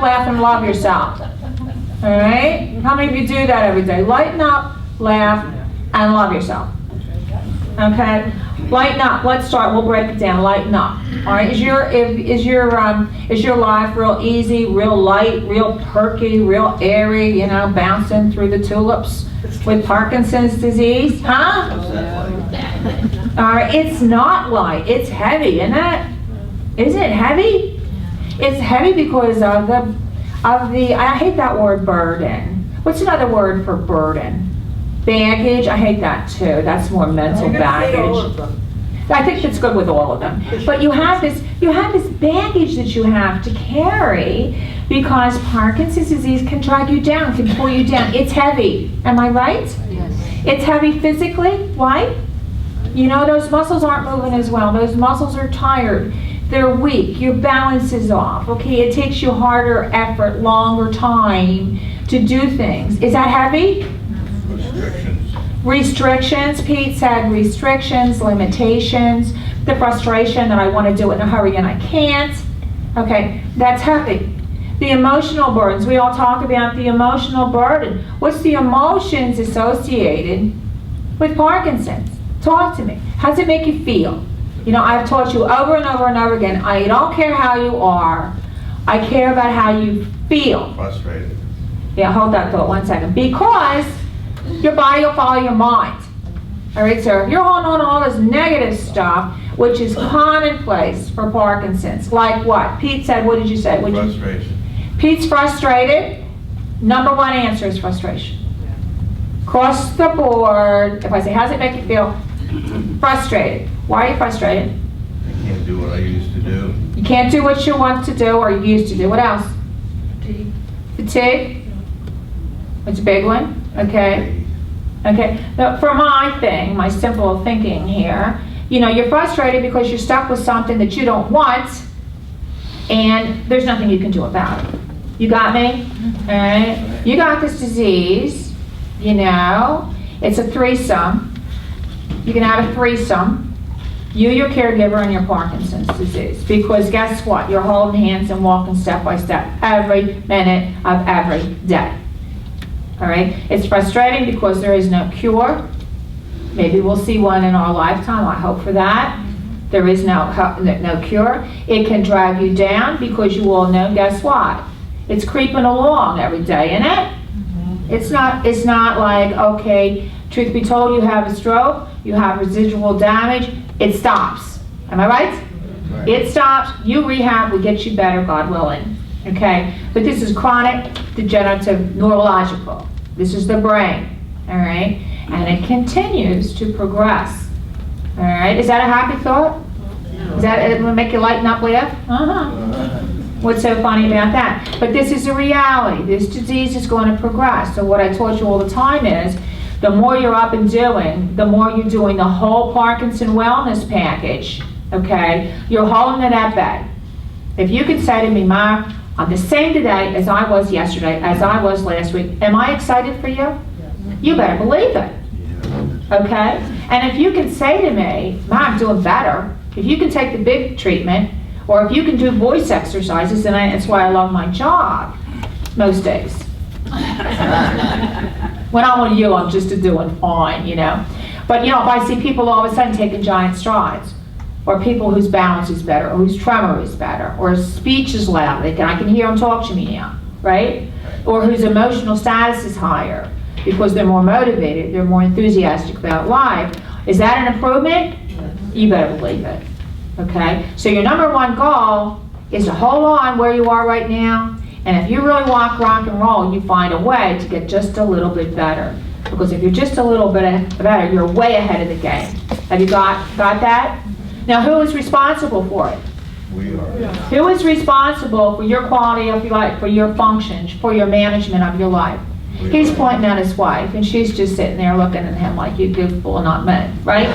laugh, and love yourself. All right? How many of you do that every day? Lighten up, laugh, and love yourself. Okay? Lighten up. Let's start. We'll break it down. Lighten up. All right? Is your life real easy, real light, real perky, real airy? You know, bouncing through the tulips with Parkinson's disease? Huh? All right. It's not light. It's heavy, isn't it? Is it heavy? It's heavy because of the. I hate that word, burden. What's another word for burden? Baggage. I hate that too. That's more mental baggage. I think that's good with all of them. But you have this baggage that you have to carry because Parkinson's disease can drag you down, can pull you down. It's heavy. Am I right? Yes. It's heavy physically. Why? You know, those muscles aren't moving as well. Those muscles are tired. They're weak. Your balance is off. Okay, it takes you harder effort, longer time to do things. Is that heavy? Restrictions. Pete said restrictions, limitations, the frustration that I want to do it in a hurry and I can't. Okay, that's heavy. The emotional burdens. We all talk about the emotional burden. What's the emotions associated with Parkinson's? Talk to me. How does it make you feel? You know, I've taught you over and over and over again, I don't care how you are, I care about how you feel. Frustrated. Yeah, hold that thought 1 second. Because your body will follow your mind. All right, so if you're holding on to all this negative stuff, which is commonplace for Parkinson's, like what? Pete said, what did you say? Frustration. Pete's frustrated. Number one answer is frustration. Across the board, if I say, how's it make you feel? Frustrated. Why are you frustrated? I can't do what I used to do. You can't do what you want to do or you used to do. What else? Fatigue. It's a big one. Okay. Okay. Now, for my thing, my simple thinking here, you know, you're frustrated because you're stuck with something that you don't want and there's nothing you can do about it. You got me? All right. You got this disease, you know, it's a threesome. You can have a threesome. You, your caregiver, and your Parkinson's disease. Because guess what? You're holding hands and walking step by step every minute of every day. All right? It's frustrating because there is no cure. Maybe we'll see one in our lifetime. I hope for that. There is no cure. It can drag you down because you all know, guess what? It's creeping along every day, isn't it? It's not like, okay, truth be told, you have a stroke, you have residual damage, it stops. Am I right? Right. It stops, you rehab, we get you better, God willing. Okay? But this is chronic, degenerative, neurological. This is the brain. All right? And it continues to progress. All right? Is that a happy thought? Is that it will make you lighten up, laugh? What's so funny about that? But this is a reality. This disease is going to progress. So what I taught you all the time is, the more you're up and doing, the more you're doing the whole Parkinson wellness package, okay? You're holding it at bay. If you could say to me, Ma, I'm the same today as I was yesterday, as I was last week, am I excited for you? You better believe it, okay? And if you can say to me, Ma, I'm doing better, if you can take the big treatment, or if you can do voice exercises, and that's why I love my job most days. When I'm with you, I'm just doing fine, you know. But, you know, if I see people all of a sudden taking giant strides, or people whose balance is better, or whose tremor is better, or whose speech is loud, I can hear them talk to me now, right? Or whose emotional status is higher, because they're more motivated, they're more enthusiastic about life. Is that an improvement? You better believe it, okay? So your number one goal is to hold on where you are right now, and if you really want rock and roll, you find a way to get just a little bit better. Because if you're just a little bit better, you're way ahead of the game. Have you got that? Now, who is responsible for it? We are. Who is responsible for your quality of your life, for your functions, for your management of your life? He's pointing at his wife, and she's just sitting there looking at him like, you goofball, not me, right?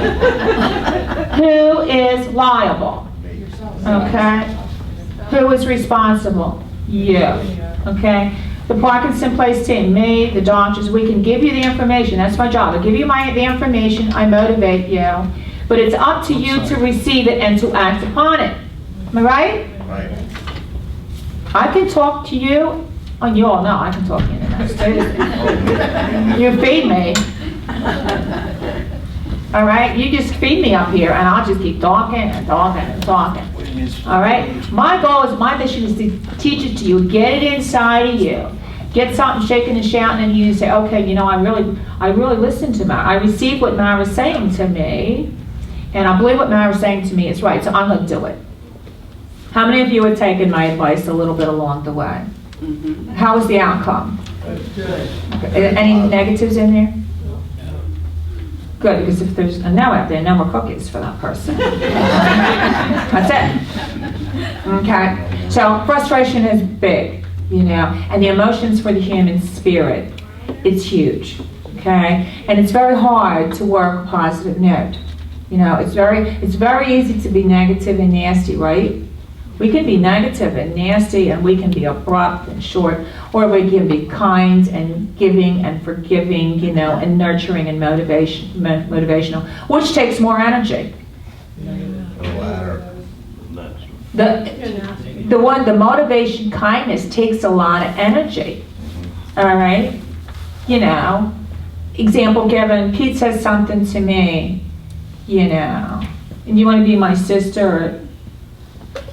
Who is liable? Okay? Who is responsible? You. Okay? The Parkinson Place team, me, the doctors, we can give you the information. That's my job. I give you the information, I motivate you, but it's up to you to receive it and to act upon it. Am I right? Right. I can talk to you, oh, you all know I can talk to you in the next Tuesday. You feed me. All right, you just feed me up here and I'll just keep talking and talking and talking. All right, my mission is to teach it to you, get it inside of you. Get something shaking and shouting and you say, okay, you know, I really listened to Mara. I received what Mara was saying to me, and I believe what Mara was saying to me is right, so I'm going to do it. How many of you have taken my advice a little bit along the way? Mm-hmm. How was the outcome? Good. Okay. Any negatives in there? Good, because if there's a no out there, no more cookies for that person. That's it. Okay, so frustration is big. You know, and the emotions for the human spirit, it's huge, okay? And it's very hard to work a positive note. You know, it's very easy to be negative and nasty, right? We can be negative and nasty, and we can be abrupt and short, or we can be kind and giving and forgiving, you know, and nurturing and motivational, which takes more energy. The motivation, kindness takes a lot of energy. All right? You know, example given, Pete says something to me, you know, and you want to be my sister,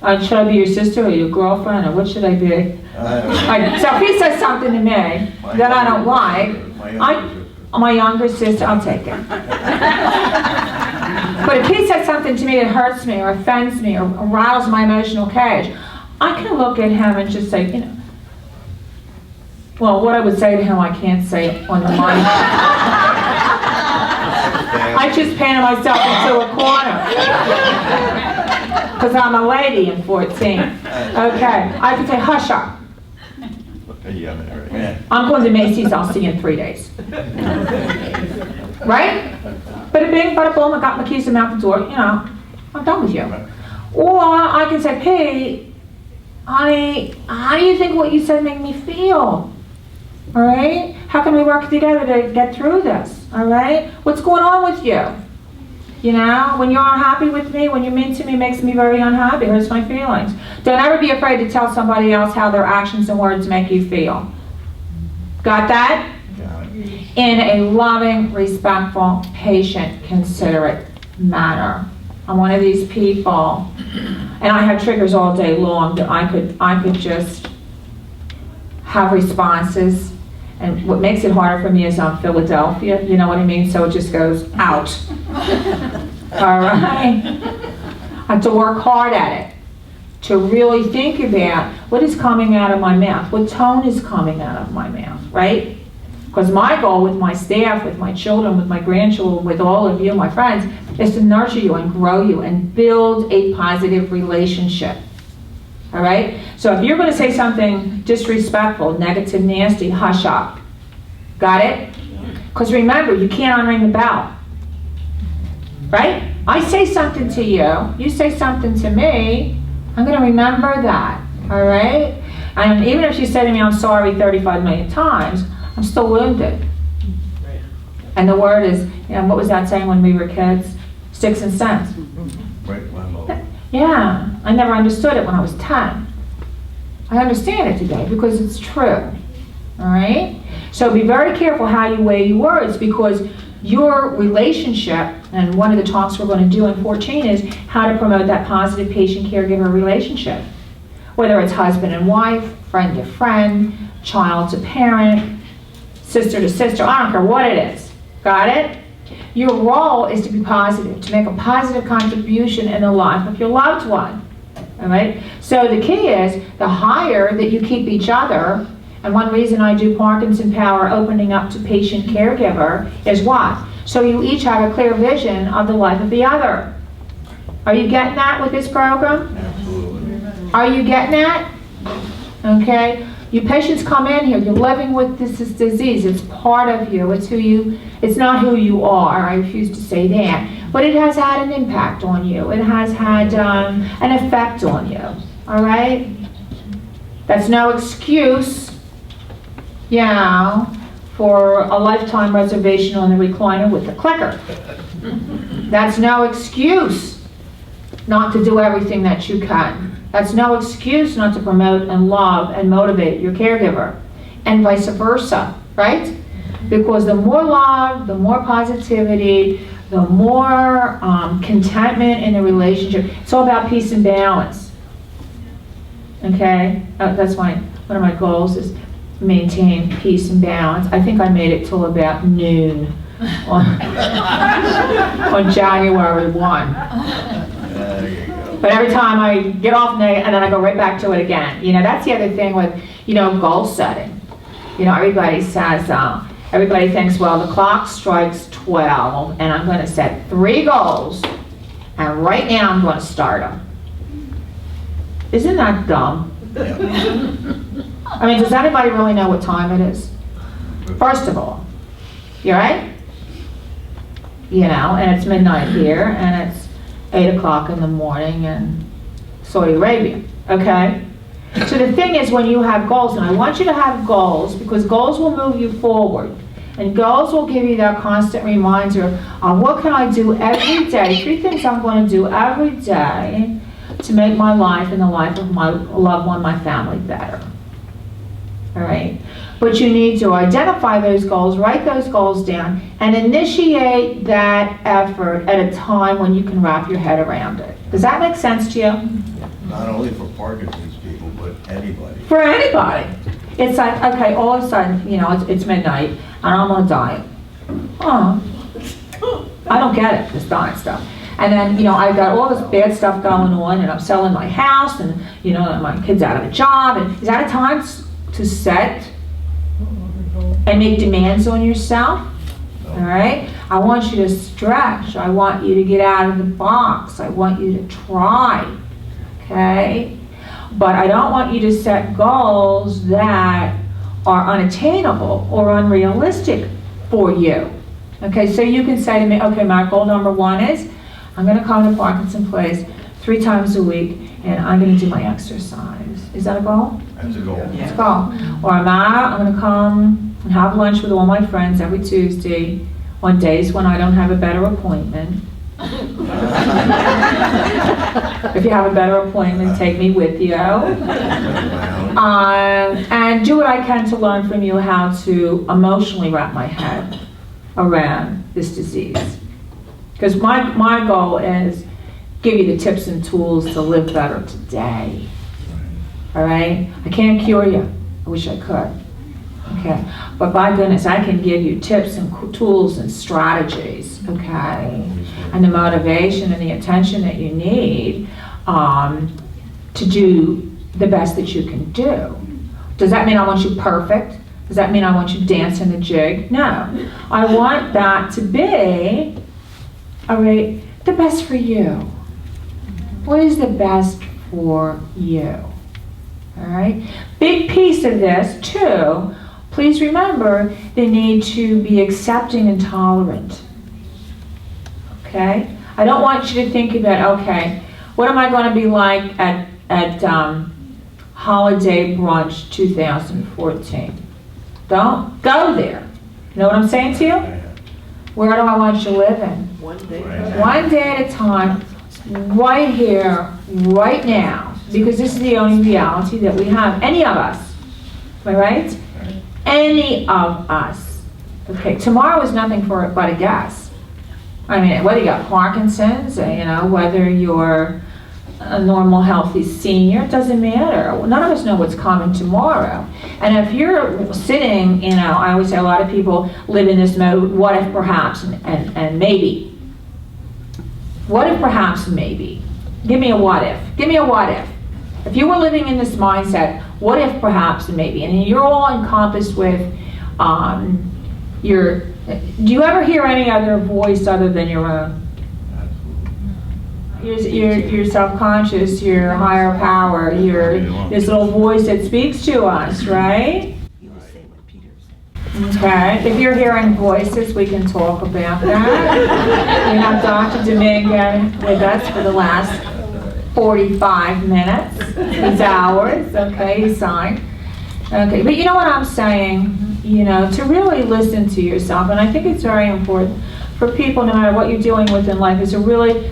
or should I be your sister or your girlfriend, or what should I be? So if he says something to me that I don't like, my younger sister, I'll take it. But if he says something to me that hurts me or offends me or riles my emotional cage, I can look at him and just say, you know, well, what I would say to him, I can't say on the mic. I just painted myself into a corner. Because I'm a lady in 14. Okay, I could say, hush up. I'm going to Macy's, I'll see you in 3 days. Right? Bada bing, bada boom, I got my keys and out the door, you know, I'm done with you. Or I can say, hey, honey, how do you think what you said made me feel? All right? How can we work together to get through this? All right? What's going on with you? You know, when you're unhappy with me, when you're mean to me, it makes me very unhappy, hurts my feelings. Don't ever be afraid to tell somebody else how their actions and words make you feel. Got that? In a loving, respectful, patient, considerate manner. I'm one of these people, and I have triggers all day long that I could just have responses. And what makes it harder for me is I'm Philadelphia, you know what I mean? So it just goes out. All right? I have to work hard at it, to really think about what is coming out of my mouth, what tone is coming out of my mouth, right? Because my goal with my staff, with my children, with my grandchildren, with all of you, my friends, is to nurture you and grow you and build a positive relationship. All right? So if you're going to say something disrespectful, negative, nasty, hush up. Got it? Because remember, you can't unring the bell. Right? I say something to you, you say something to me, I'm going to remember that. All right? And even if you say to me, I'm sorry 35 million times, I'm still wounded. Right. And the word is, you know, what was that saying when we were kids? Sticks and stones. Right, my mom. Yeah, I never understood it when I was 10. I understand it today because it's true. All right? So be very careful how you weigh your words, because your relationship, and one of the talks we're going to do in 14 is how to promote that positive patient-caregiver relationship. Whether it's husband and wife, friend to friend, child to parent, sister to sister, I don't care what it is. Got it? Your role is to be positive, to make a positive contribution in the life of your loved one. All right? So the key is, the higher that you keep each other, and one reason I do Parkinson Power opening up to patient caregiver is what? So you each have a clear vision of the life of the other. Are you getting that with this program? Absolutely. Are you getting that? Okay? You patients come in here, you're living with this disease. It's part of you. It's who you, it's not who you are. I refuse to say that. But it has had an impact on you. It has had an effect on you. All right? That's no excuse, you know, for a lifetime reservation on the recliner with the clicker. That's no excuse not to do everything that you can. That's no excuse not to promote and love and motivate your caregiver, and vice versa, right? Because the more love, the more positivity, the more contentment in the relationship. It's all about peace and balance. Okay? That's one of my goals is maintain peace and balance. I think I made it till about noon on January 1. There you go. But every time I get off and then I go right back to it again. You know, that's the other thing with, goal setting. Everybody says, everybody thinks, well, the clock strikes 12 and I'm going to set 3 goals and right now I'm going to start them. Isn't that dumb? Yeah. I mean, does anybody really know what time it is? First of all, you right? And it's midnight here and it's 8 o'clock in the morning in Saudi Arabia, okay? So the thing is, when you have goals, and I want you to have goals because goals will move you forward. And goals will give you that constant reminder of what can I do every day, 3 things I'm going to do every day to make my life and the life of my loved one, my family better. All right? But you need to identify those goals, write those goals down, and initiate that effort at a time when you can wrap your head around it. Does that make sense to you? Not only for Parkinson's people, but anybody. For anybody. It's like, okay, all of a sudden, it's midnight, and I'm on a diet. Oh, I don't get it, this diet stuff. And then, I've got all this bad stuff going on, and I'm selling my house, and, my kid's out of a job, and is that a time to set and make demands on yourself? No. All right? I want you to stretch. I want you to get out of the box. I want you to try, okay? But I don't want you to set goals that are unattainable or unrealistic for you. Okay, so you can say to me, okay, my goal number 1 is I'm going to come to Parkinson Place 3 times a week and I'm going to do my exercise. Is that a goal? That's a goal. It's a goal. Or I'm going to come and have lunch with all my friends every Tuesday on days when I don't have a better appointment. If you have a better appointment, take me with you. And do what I can to learn from you how to emotionally wrap my head around this disease. Because my goal is give you the tips and tools to live better today. All right? I can't cure you. I wish I could. Okay? But by goodness, I can give you tips and tools and strategies, okay? And the motivation and the attention that you need to do the best that you can do. Does that mean I want you perfect? Does that mean I want you dancing the jig? No. I want that to be, all right, the best for you. What is the best for you? All right? Big piece of this, too, please remember the need to be accepting and tolerant. Okay? I don't want you to think about, okay, what am I going to be like at Holiday Brunch 2014? Don't go there. You know what I'm saying to you? Where do I want you living? One day. One day at a time, right here, right now. Because this is the only reality that we have. Any of us. Am I right? Any of us. Okay, tomorrow is nothing for it but a guess. I mean, whether you got Parkinson's, whether you're a normal, healthy senior, it doesn't matter. None of us know what's coming tomorrow. And if you're sitting, I always say a lot of people live in this mode, what if perhaps and maybe. What if perhaps maybe? Give me a what if. Give me a what if. If you were living in this mindset, what if perhaps and maybe, and you're all encompassed with do you ever hear any other voice other than your own? Your subconscious, your higher power, this little voice that speaks to us, right? You will say what Peter said. Okay, if you're hearing voices, we can talk about that. We have Dr. Domingo with us for the last 45 minutes. He's ours, okay, he's signed. Okay, but you know what I'm saying? To really listen to yourself, and I think it's very important for people, no matter what you're dealing with in life, is to really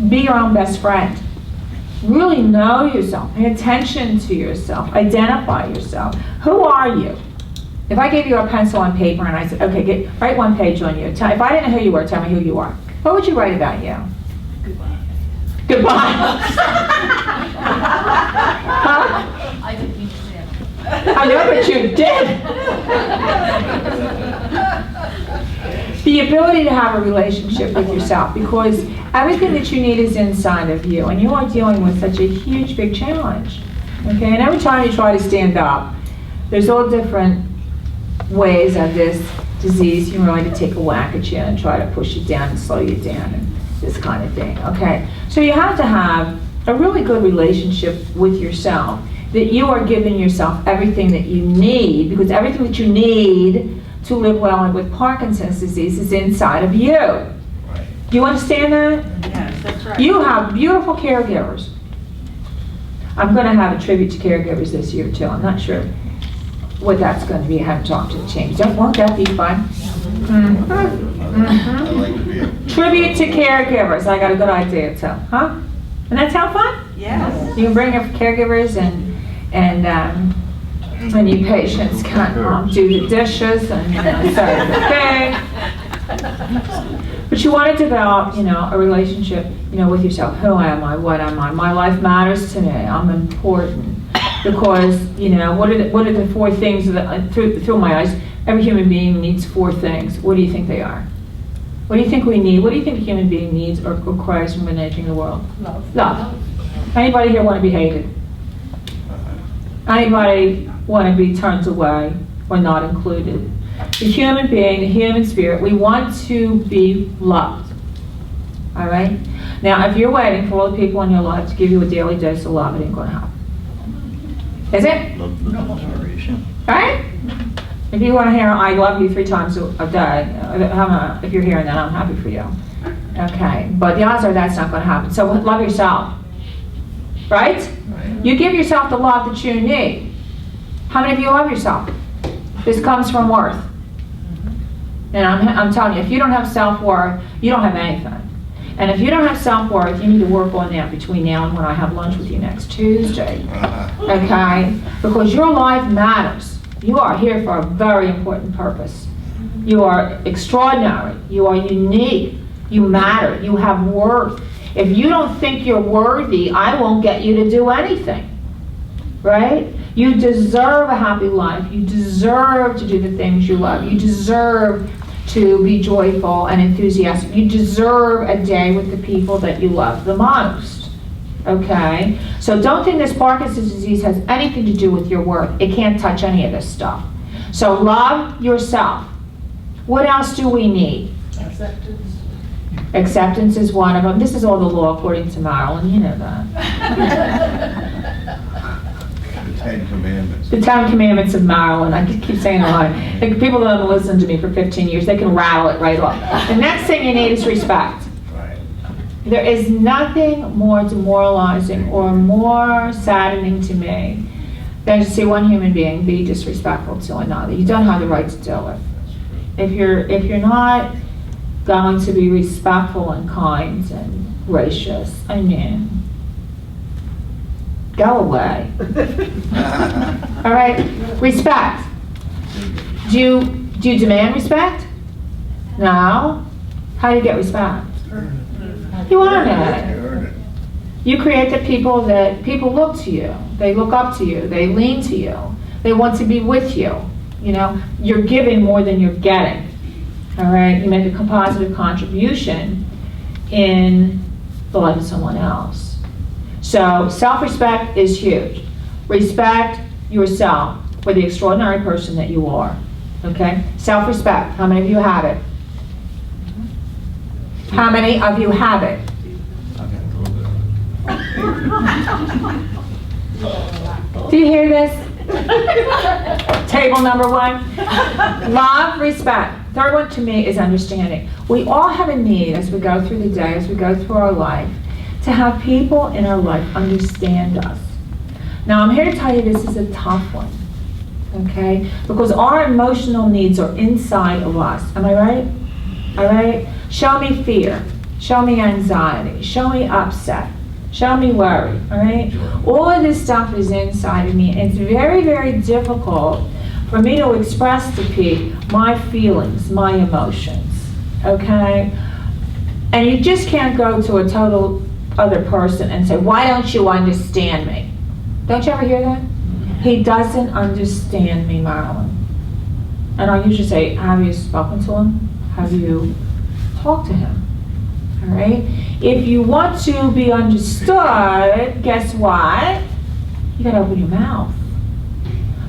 be your own best friend. Really know yourself, pay attention to yourself, identify yourself. Who are you? If I gave you a pencil and paper and I said, okay, write one page on you. If I didn't know who you were, tell me who you are. What would you write about you? Goodbye. Goodbye. Huh? I didn't mean to say it. I know, but you did. The ability to have a relationship with yourself, because everything that you need is inside of you, and you are dealing with such a huge, big challenge. Okay, and every time you try to stand up, there's all different ways of this disease you really to take a whack at you and try to push you down and slow you down and this kind of thing. Okay, so you have to have a really good relationship with yourself, that you are giving yourself everything that you need, because everything that you need to live well with Parkinson's disease is inside of you. Right. Do you understand that? Yes, that's right. You have beautiful caregivers. I'm going to have a tribute to caregivers this year too. I'm not sure what that's going to be. I haven't talked to the change. Won't that be fun? Mm-hmm. I'd like to be a. Tribute to caregivers. I got a good idea too. Huh? And that sound fun? Yes. You can bring your caregivers and when your patients can do the dishes and serve the thing. But you want to develop, a relationship, with yourself. Who am I? What am I? My life matters to me. I'm important. Because, what are the four things that, through my eyes, every human being needs four things. What do you think they are? What do you think we need? What do you think a human being needs or requires from managing the world? Love. Love. Anybody here want to be hated? Anybody want to be turned away or not included? The human being, the human spirit, we want to be loved. All right? Now, if you're waiting for all the people in your life to give you a daily dose of love, it ain't going to happen. Is it? Right? If you want to hear I love you 3 times a day, if you're hearing that, I'm happy for you. Okay, but the odds are that's not going to happen. So love yourself. Right? You give yourself the love that you need. How many of you love yourself? This comes from worth. And I'm telling you, if you don't have self-worth, you don't have anything. And if you don't have self-worth, you need to work on that between now and when I have lunch with you next Tuesday. Okay? Because your life matters. You are here for a very important purpose. You are extraordinary. You are unique. You matter. You have worth. If you don't think you're worthy, I won't get you to do anything. Right? You deserve a happy life. You deserve to do the things you love. You deserve to be joyful and enthusiastic. You deserve a day with the people that you love the most. Okay? So don't think this Parkinson's disease has anything to do with your worth. It can't touch any of this stuff. So love yourself. What else do we need? Acceptance. Acceptance is one of them. This is all the law according to Marilyn. You know that. The 10 Commandments. The 10 Commandments of Marilyn. I keep saying it wrong. Like, people that have listened to me for 15 years, they can rattle it right off. The next thing you need is respect. Right. There is nothing more demoralizing or more saddening to me than to see one human being be disrespectful to another. You don't have the right to do it. If you're not going to be respectful and kind and gracious, I mean, go away. All right, respect. Do you demand respect? No. How do you get respect? You earn it. You create the people that people look to you. They look up to you. They lean to you. They want to be with you. You're giving more than you're getting. All right, you make a positive contribution in the life of someone else. So self-respect is huge. Respect yourself for the extraordinary person that you are. Okay? Self-respect. How many of you have it? How many of you have it? Do you hear this? Table number 1. Love, respect. Third one to me is understanding. We all have a need as we go through the day, as we go through our life, to have people in our life understand us. Now I'm here to tell you this is a tough one, okay? Because our emotional needs are inside of us. Am I right? All right? Show me fear. Show me anxiety. Show me upset. Show me worry, all right? All of this stuff is inside of me, and it's very, very difficult for me to express to Pete my feelings, my emotions, okay? And you just can't go to a total other person and say, why don't you understand me? Don't you ever hear that? He doesn't understand me, Marilyn. And I usually say, have you spoken to him? Have you talked to him? All right? If you want to be understood, guess what? You gotta open your mouth.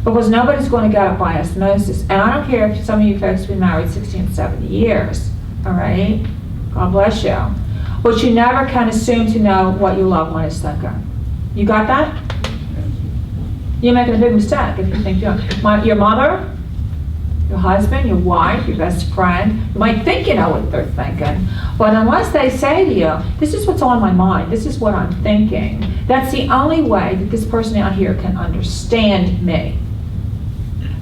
Because nobody's going to get it by osmosis. And I don't care if some of you folks have been married 60 and 70 years. All right? God bless you. But you never can assume to know what your loved one is thinking. You got that? You're making a big mistake if you think your mother, your husband, your wife, your best friend, you might think you know what they're thinking, but unless they say to you, this is what's on my mind, this is what I'm thinking, that's the only way that this person out here can understand me.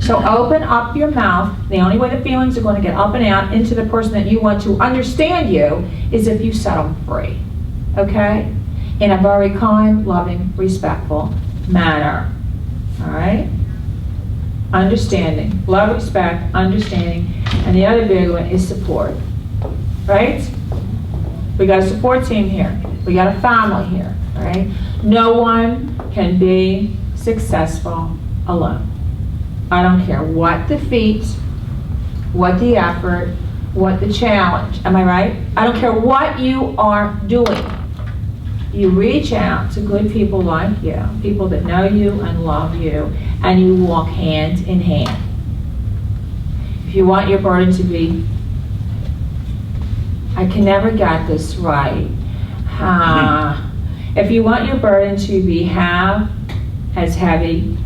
So open up your mouth. The only way the feelings are going to get up and out into the person that you want to understand you is if you set them free, okay? In a very kind, loving, respectful manner, all right? Understanding, love, respect, understanding, and the other big one is support, right? We got a support team here. We got a family here, all right? No one can be successful alone. I don't care what the feat, what the effort, what the challenge. Am I right? I don't care what you are doing. You reach out to good people like you, people that know you and love you, and you walk hand in hand. If you want your burden to be, I can never get this right. If you want your burden to be half as heavy,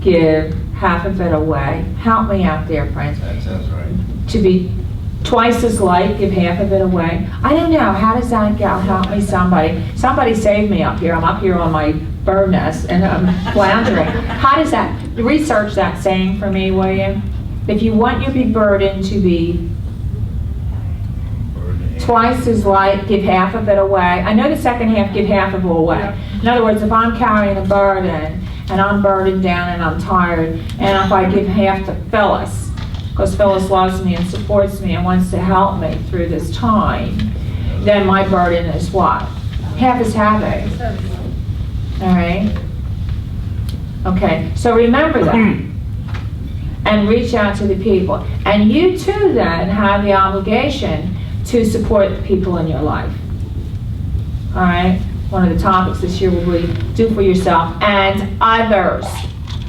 give half of it away. Help me out there, friends. That sounds right. To be twice as light, give half of it away. I don't know, how does that go? Help me, somebody. Somebody save me up here. I'm up here on my bird nest and I'm floundering. How does that, research that saying for me, will you? If you want your big burden to be twice as light, give half of it away. I know the second half, give half of it away. In other words, if I'm carrying a burden and I'm burdened down and I'm tired, and if I give half to Phyllis, because Phyllis loves me and supports me and wants to help me through this time, then my burden is what? Half as heavy. All right? Okay, so remember that. And reach out to the people. And you too then have the obligation to support the people in your life. All right? One of the topics this year will be do for yourself and others.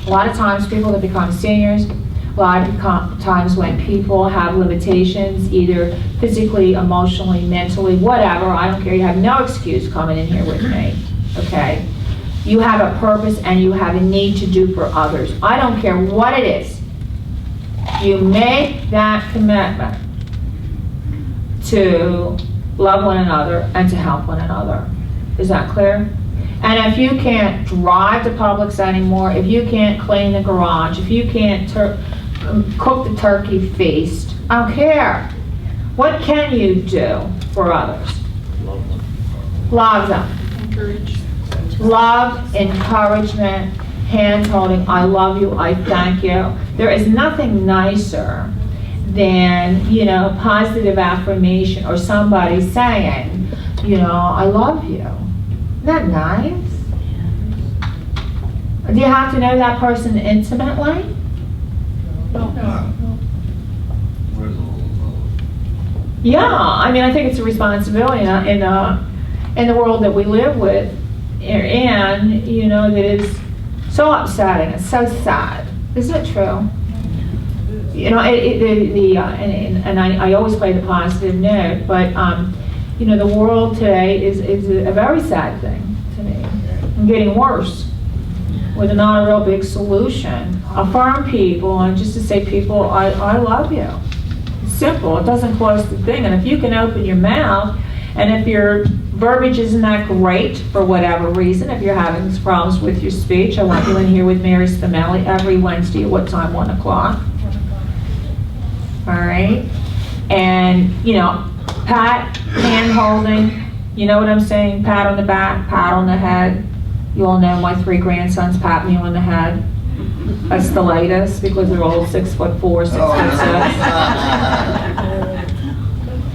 A lot of times people that become seniors, a lot of times when people have limitations, either physically, emotionally, mentally, whatever, I don't care, you have no excuse coming in here with me, okay? You have a purpose and you have a need to do for others. I don't care what it is. You make that commitment to love one another and to help one another. Is that clear? And if you can't drive to Publix anymore, if you can't clean the garage, if you can't cook the turkey feast, I don't care. What can you do for others? Love them. Encourage. Love, encouragement, hand-holding, I love you, I thank you. There is nothing nicer than, you know, positive affirmation or somebody saying, you know, I love you. Isn't that nice? Do you have to know that person intimately? No. Where's the little Yeah, I mean, I think it's a responsibility in the world that we live with, and you know, that is so upsetting. It's so sad. Isn't it true? You know, I always play the positive note, but you know, the world today is a very sad thing to me, and getting worse with not a real big solution. Affirm people, and just to say, people, I love you. It's simple. It doesn't cost a thing. And if you can open your mouth, and if your verbiage isn't that great for whatever reason, if you're having problems with your speech, I want you in here with Mary's family every Wednesday at what time? 1 o'clock. All right. And, you know, pat, hand holding, You know what I'm saying? Pat on the back, pat on the head. You all know my 3 grandsons pat me on the head. That's the latest because they're all 6'4", 6'6".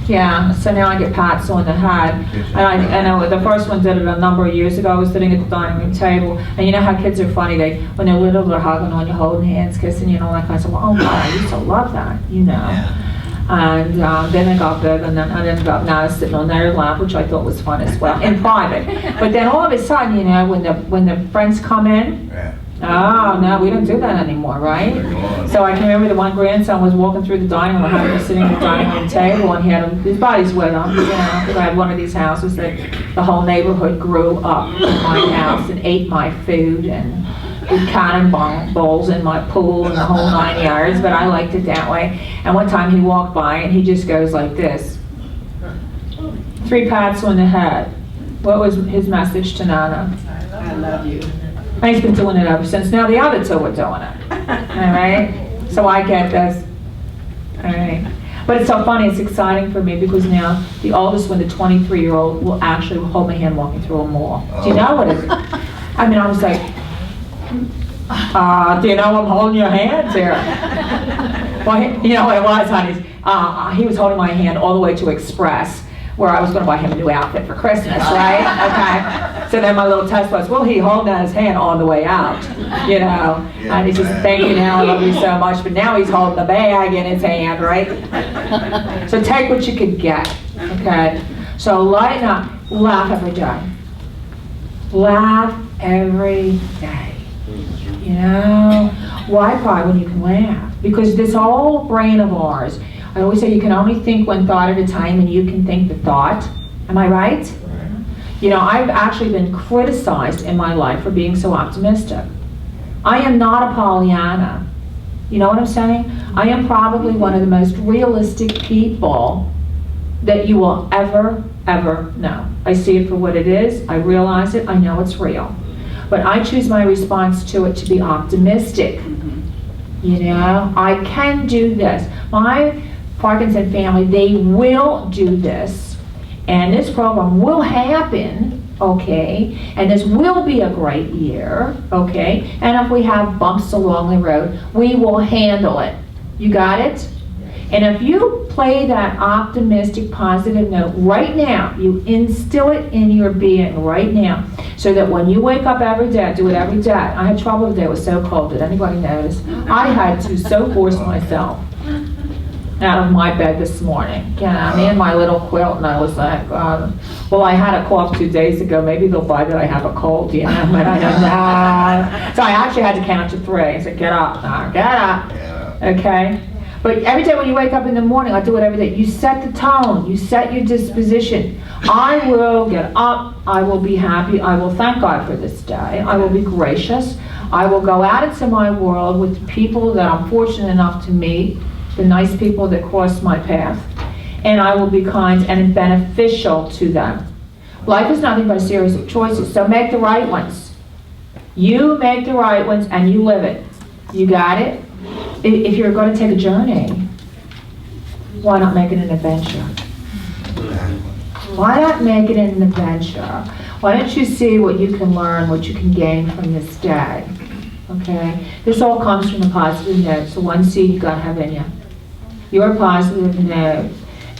Yeah, so now I get pats on the head. And the first one did it a number of years ago. I was sitting at the dining room table, and you know how kids are funny. When they're little, they're hugging on you, holding hands, kissing you, and all that kind of stuff. Well, oh God, I used to love that, you know. And then they got big, and then I ended up now sitting on their lap, which I thought was fun as well, in private. But then all of a sudden, you know, when the friends come in, oh no, we don't do that anymore, right? So I can remember the one grandson was walking through the dining room, I was sitting at the dining room table, and he had his buddies with him, you know, because I had one of these houses that the whole neighborhood grew up in my house and ate my food and did cannonballs in my pool and the whole 9 yards, but I liked it that way. And one time he walked by and he just goes like this. 3 pats on the head. What was his message to Nana? I love you. And he's been doing it ever since. Now the other 2 are doing it. All right? So I get this. All right. But it's so funny, it's exciting for me because now the oldest one, the 23-year-old, will actually hold my hand walking through a mall. Do you know what it is? I mean, I was like, do you know I'm holding your hands here? Well, you know what it was, honey? He was holding my hand all the way to Express, where I was going to buy him a new outfit for Christmas, right? Okay. So then my little test was, well, he holding his hand on the way out, you know? And he's just, thank you, now, I love you so much. But now he's holding the bag in his hand, right? So take what you can get, okay? So lighten up, laugh every day. Laugh every day. You know, why cry when you can laugh? Because this whole brain of ours, I always say you can only think one thought at a time and you can think the thought. Am I right? You know, I've actually been criticized in my life for being so optimistic. I am not a Pollyanna. You know what I'm saying? I am probably one of the most realistic people that you will ever know. I see it for what it is. I realize it. I know it's real. But I choose my response to it to be optimistic. You know, I can do this. My Parkinson family, they will do this. And this program will happen, okay? And this will be a great year, okay? And if we have bumps along the road, we will handle it. You got it? And if you play that optimistic, positive note right now, you instill it in your being right now, so that when you wake up every day, do it every day. I had trouble today, it was so cold. Did anybody notice? I had to so force myself out of my bed this morning. Yeah, me and my little quilt, and I was like, well, I had a cough 2 days ago. Maybe they'll buy that I have a cold, you know, but I don't know. So I actually had to count to 3. I said, get up, now, get up, okay? But every day when you wake up in the morning, I do it every day. You set the tone. You set your disposition. I will get up. I will be happy. I will thank God for this day. I will be gracious. I will go out into my world with the people that I'm fortunate enough to meet, the nice people that cross my path, and I will be kind and beneficial to them. Life is nothing but a series of choices, so make the right ones. You make the right ones and you live it. You got it? If you're going to take a journey, why not make it an adventure? Why not make it an adventure? Why don't you see what you can learn, what you can gain from this day? Okay? This all comes from the positive note, so one seed you got to have in you. Your positive note,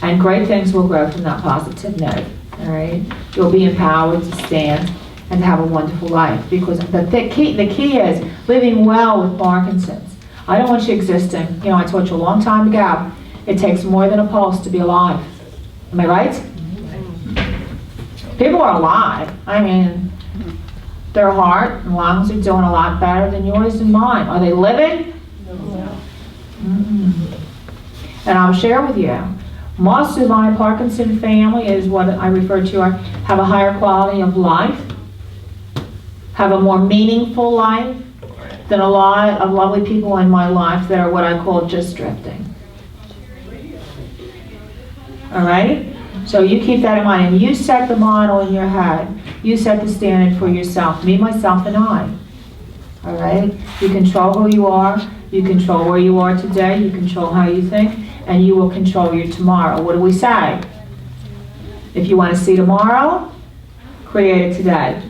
and great things will grow from that positive note. All right? You'll be empowered to stand and to have a wonderful life, because the key is living well with Parkinson's. I don't want you existing. You know, I told you a long time ago, it takes more than a pulse to be alive. Am I right? People are alive. I mean, their heart and lungs are doing a lot better than yours and mine. Are they living? No. And I'll share with you, most of my Parkinson family is what I refer to have a higher quality of life, have a more meaningful life, than a lot of lovely people in my life that are what I call just drifting. All right? So you keep that in mind, and you set the model in your head. You set the standard for yourself, me, myself, and I. All right? You control who you are. You control where you are today. You control how you think, and you will control your tomorrow. What do we say? If you want to see tomorrow, create it today.